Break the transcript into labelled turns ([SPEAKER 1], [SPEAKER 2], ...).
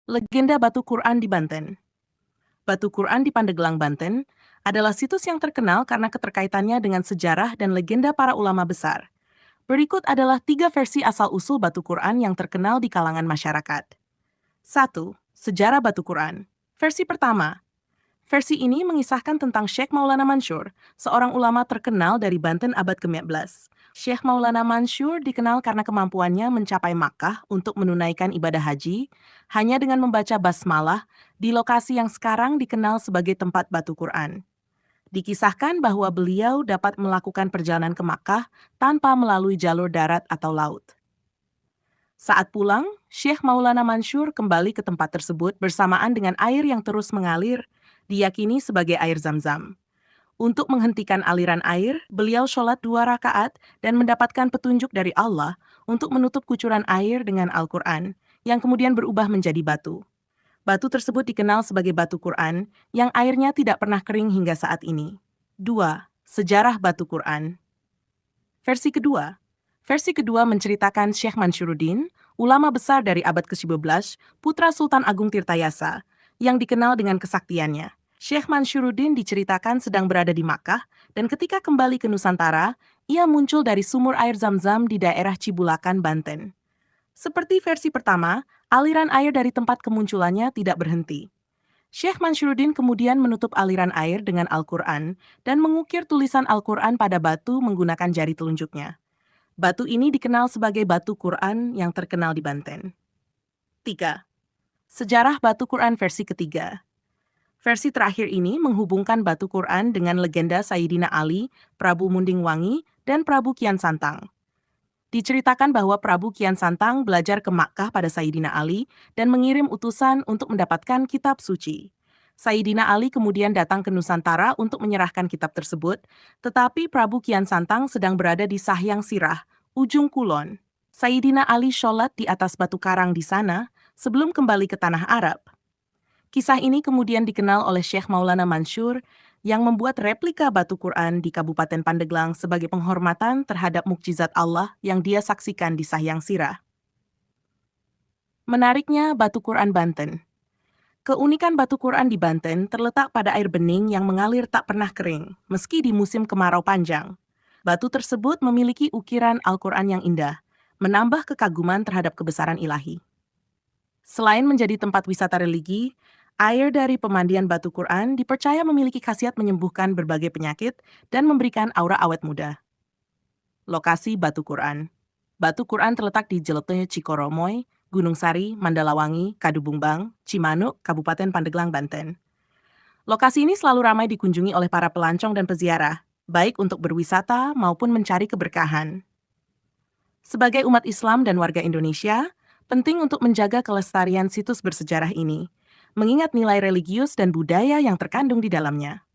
[SPEAKER 1] Legenda Batu Quran di Banten. Batu Quran di Pandeglang, Banten, adalah situs yang terkenal karena keterkaitannya dengan sejarah dan legenda para ulama besar. Berikut adalah 3 versi asal-usul Batu Quran yang terkenal di kalangan masyarakat. 1. Sejarah Batu Quran. Versi pertama. Versi ini mengisahkan tentang Syekh Maulana Mansur, seorang ulama terkenal dari Banten abad ke-15. Syekh Maulana Mansur dikenal karena kemampuannya mencapai Makkah untuk menunaikan ibadah haji hanya dengan membaca basmalah di lokasi yang sekarang dikenal sebagai tempat Batu Quran. Dikisahkan bahwa beliau dapat melakukan perjalanan ke Makkah tanpa melalui jalur darat atau laut. Saat pulang, Syekh Maulana Mansur kembali ke tempat tersebut bersamaan dengan air yang terus mengalir, diyakini sebagai air Zam-Zam. Untuk menghentikan aliran air, beliau sholat 2 rakaat dan mendapatkan petunjuk dari Allah untuk menutup kucuran air dengan Al-Quran, yang kemudian berubah menjadi batu. Batu tersebut dikenal sebagai Batu Quran, yang airnya tidak pernah kering hingga saat ini. 2. Sejarah Batu Quran. Versi kedua. Versi kedua menceritakan Syekh Mansyuruddin, ulama besar dari abad ke-11, putra Sultan Agung Tirtayasa, yang dikenal dengan kesaktiannya. Syekh Mansyuruddin diceritakan sedang berada di Makkah, dan ketika kembali ke Nusantara, ia muncul dari sumur air Zam-Zam di daerah Cibulakan, Banten. Seperti versi pertama, aliran air dari tempat kemunculannya tidak berhenti. Syekh Mansyuruddin kemudian menutup aliran air dengan Al-Quran dan mengukir tulisan Al-Quran pada batu menggunakan jari telunjuknya. Batu ini dikenal sebagai Batu Quran yang terkenal di Banten. 3. Sejarah Batu Quran versi ketiga. Versi terakhir ini menghubungkan Batu Quran dengan legenda Sayyidina Ali, Prabu Munding Wangi, dan Prabu Kian Santang. Diceritakan bahwa Prabu Kian Santang belajar ke Makkah pada Sayyidina Ali dan mengirim utusan untuk mendapatkan kitab suci. Sayyidina Ali kemudian datang ke Nusantara untuk menyerahkan kitab tersebut, tetapi Prabu Kian Santang sedang berada di Sahyang Sirah, ujung kulon. Sayyidina Ali sholat di atas batu karang di sana sebelum kembali ke tanah Arab. Kisah ini kemudian dikenal oleh Syekh Maulana Mansur yang membuat replika Batu Quran di Kabupaten Pandeglang sebagai penghormatan terhadap mukjizat Allah yang dia saksikan di Sahyang Sirah. Menariknya Batu Quran Banten. Keunikan Batu Quran di Banten terletak pada air bening yang mengalir tak pernah kering, meski di musim kemarau panjang. Batu tersebut memiliki ukiran Al-Quran yang indah, menambah kekaguman terhadap kebesaran ilahi. Selain menjadi tempat wisata religi, air dari pemandian Batu Quran dipercaya memiliki khasiat menyembuhkan berbagai penyakit dan memberikan aura awet muda. Lokasi Batu Quran. Batu Quran terletak di Jeleteh Cikoromoy, Gunung Sari, Mandalawangi, Kadubungbang, Cimanuk, Kabupaten Pandeglang, Banten. Lokasi ini selalu ramai dikunjungi oleh para pelancong dan peziarah, baik untuk berwisata maupun mencari keberkahan. Sebagai umat Islam dan warga Indonesia, penting untuk menjaga kelestarian situs bersejarah ini, mengingat nilai religius dan budaya yang terkandung di dalamnya.